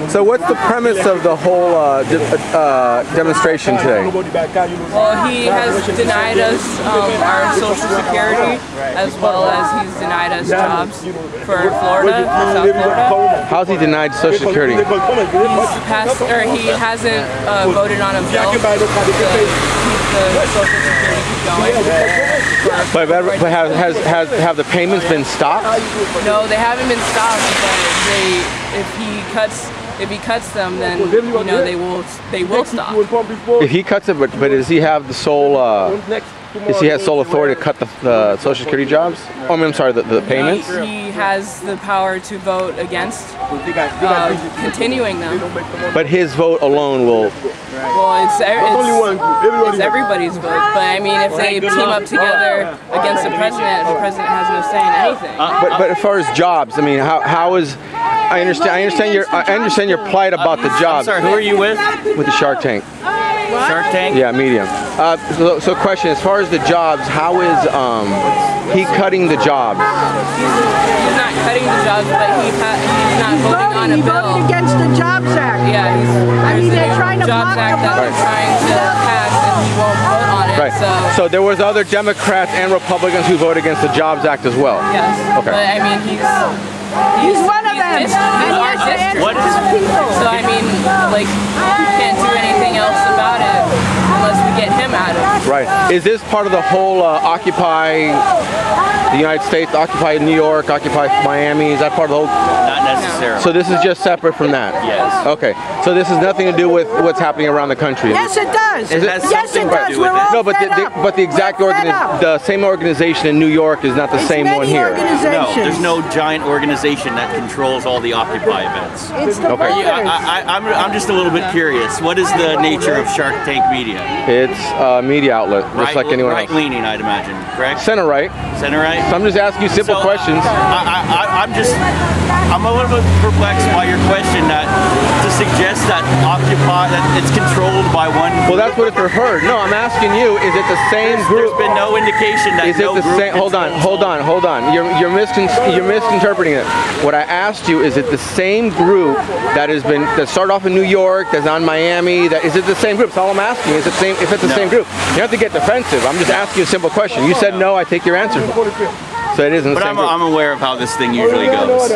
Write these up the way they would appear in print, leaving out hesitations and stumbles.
So what's the premise of the whole demonstration today? Well, he has denied us our Social Security, as well as he's denied us jobs for Florida, South Florida. How's he denied Social Security? He hasn't voted on a bill to keep the Social Security going. But have the payments been stopped? No, they haven't been stopped. But if he cuts them, then they will stop. If he cuts it, but does he have the sole? Does he have sole authority to cut the Social Security jobs? Oh, I mean, I'm sorry, the payments? He has the power to vote against continuing them. But his vote alone will... Well, it's everybody's vote. But I mean, if they team up together against the president has no say in anything. But as far as jobs, I mean, how is... I understand your plight about the jobs. I'm sorry, who are you with? With the Shark Tank. What? Shark Tank? Yeah, Medium. So question, as far as the jobs, how is he cutting the jobs? He's not cutting the jobs, but he's not voting on a bill. He voted against the Jobs Act. Yeah, they're trying to Jobs Act that they're trying to pass, and he won't vote on it. Right. So there was other Democrats and Republicans who voted against the Jobs Act as well. Yes. Okay. But I mean, he's one of them. He's our district. So I mean, like, we can't do anything else about it unless we get him out of it. Right. Is this part of the whole Occupy the United States, Occupy New York, Occupy Miami? Is that part of the whole? Not necessarily. So this is just separate from that? Yes. Okay. So this has nothing to do with what's happening around the country? Yes, it does. Yes, it does. We're all no, but the exact the same organization in New York is not the same one here. No, there's no giant organization that controls all the Occupy events. It's the voters. I'm just a little bit curious. What is the nature of Shark Tank Media? It's a media outlet, just like anyone else. Right-leaning, I'd imagine, correct? Center-right. Center-right? So I'm just asking you simple questions. I'm a little bit perplexed by your question to suggest that Occupy, that it's controlled by one group. Well, that's what it's referred. No, I'm asking you, is it the same group? There's been no indication that is it the same? Hold on. You're misinterpreting it. What I asked you, is it the same group that started off in New York, that's on Miami? Is it the same group? That's all I'm asking. Is it the same? If it's the same group, you have to get defensive. I'm just asking you a simple question. You said no. I take your answer. So it isn't the same group. I'm aware of how this thing usually goes.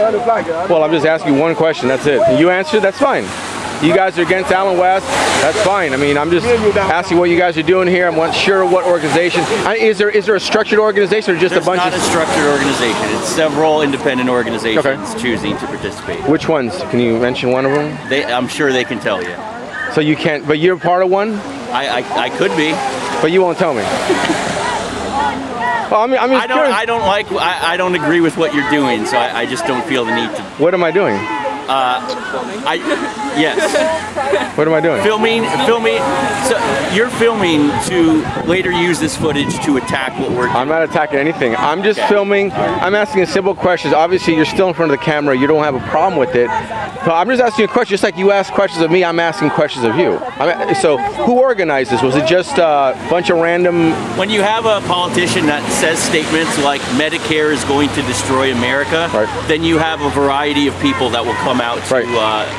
Well, I'm just asking you one question. That's it. You answer. That's fine. You guys are against Allen West. That's fine. I mean, I'm just asking what you guys are doing here. I'm not sure what organization. Is there a structured organization or just There's a bunch of... It's not a structured organization. It's several independent organizations choosing to participate. Which ones? Can you mention one of them? I'm sure they can tell you. So you can't, but you're part of one? I could be. But you won't tell me. Well, I don't agree with what you're doing, so I just don't feel the need to. What am I doing? Yes. What am I doing? Filming. So you're filming to later use this footage to attack what we're doing. I'm not attacking anything. I'm just filming. I'm asking simple questions. Obviously, you're still in front of the camera. You don't have a problem with it. So I'm just asking you a question. Just like you ask questions of me, I'm asking questions of you. So who organized this? Was it just a bunch of random... When you have a politician that says statements like Medicare is going to destroy America, then you have a variety of people that will come out to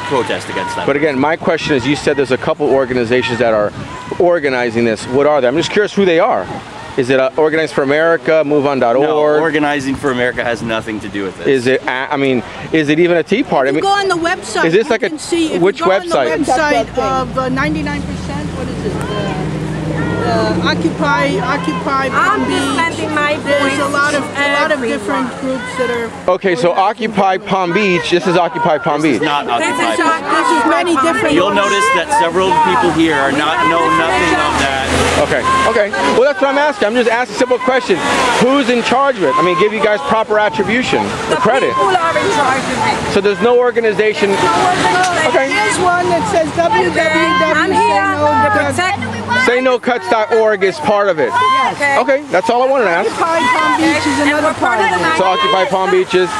protest against that. But again, my question is, you said there's a couple organizations that are organizing this. What are they? I'm just curious who they are. Is it Organize for America, MoveOn.org? No, Organizing for America has nothing to do with this. Is it? Is it even a Tea Party? Go on the website. Is this like which website? On the website of 99%. What is it? Occupy Palm Beach. There's a lot of different groups that are. Okay, so Occupy Palm Beach. This is Occupy Palm Beach. This is not Occupy Palm Beach. This is many different. You'll notice that several people here are know nothing of that. Okay. Well, that's what I'm asking. I'm just asking a simple question. Who's in charge of it? I mean, give you guys proper attribution, the credit. People are in charge of it. So there's no organization. Okay. There's one that says SayNoCuts.org is part of it. Yes. Okay, that's all I wanted to ask. Occupy Palm Beach is another part of it. So Occupy Palm Beach is.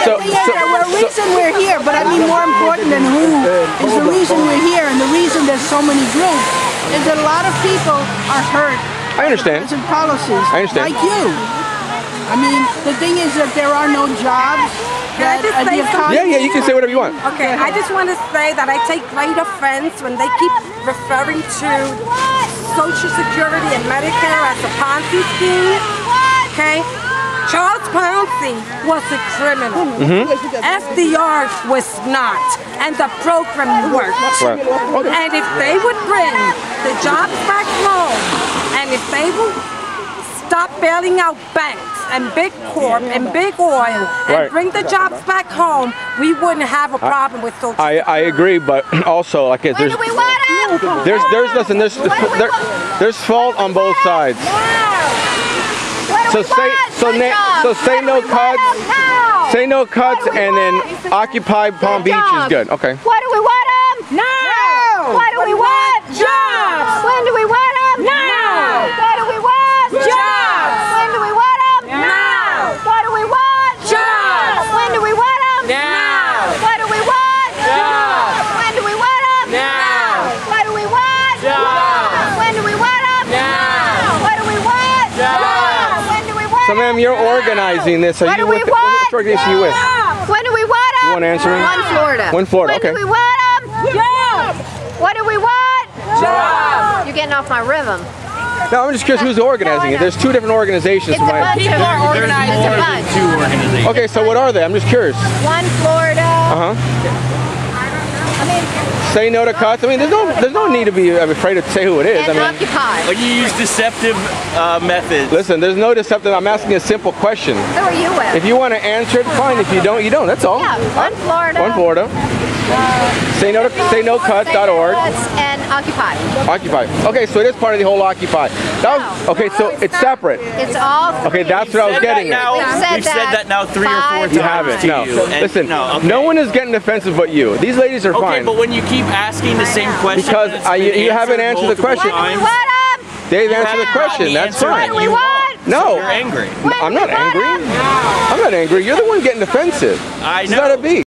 The reason we're here, but I mean more important than who is the reason we're here, and the reason there's so many groups is that a lot of people are hurt. I understand. By policies. I understand. Like you. I mean, the thing is that there are no jobs. Can I just say something? Yeah, you can say whatever you want. Okay, I just want to say that I take great offense when they keep referring to Social Security and Medicare as a Ponzi scheme. Okay? Charles Ponzi was a criminal. FDR was not. And the program worked. Right. Okay. And if they would bring the jobs back home, and if they would stop bailing out banks and big corp and big oil and bring the jobs back home, we wouldn't have a problem with social security. I agree, but also like there's fault on both sides. So say no cuts. Say no cuts, and then Occupy Palm Beach is good. Okay. What do we want them? No. What do we want? Jobs. When do we want them? Now. What do we want? Jobs. When do we want them? Now. What do we want? Jobs. When do we want them? Now. What do we want? Jobs. When do we want them? Now. What do we want? Jobs. When do we want them? Now. What do we want? Jobs. When do we want? So, ma'am, you're organizing this. Are you with? Which organization are you with? When do we want them? You want to answer me? One Florida. One Florida. Okay. When do we want them? Jobs. What do we want? Jobs. You're getting off my rhythm. No, I'm just curious who's organizing it. There's two different organizations. It's a bunch. People are organized. It's a bunch. Two organizations. Okay, so what are they? I'm just curious. One Florida. I mean, Say no to cuts. I mean, there's no need to be afraid to say who it is. and I mean, Occupy. But you use deceptive methods. listen, there's no deceptive. I'm asking a simple question. Who are you with? If you want to answer it, fine. If you don't, you don't. That's all. Yeah, One Florida. One Florida. Say no to cuts.org. And Occupy. Occupy. Okay, so it is part of the whole Occupy. That was, okay, so it's separate. It's all Okay, that's what I was getting at. We've said that now 3 or 4 times. You haven't. to No. you, and- Listen, okay. no one is getting defensive but you. These ladies are Okay, fine. but when you keep asking the same question, Because that's been you haven't answered the multiple question. When do we times, want them? They've you answered the haven't question. gotten That's the answer fine. that we you want? No. So you're angry. When I'm do not we want angry. them? I'm not angry. You're the one getting defensive. I It's know. gotta be.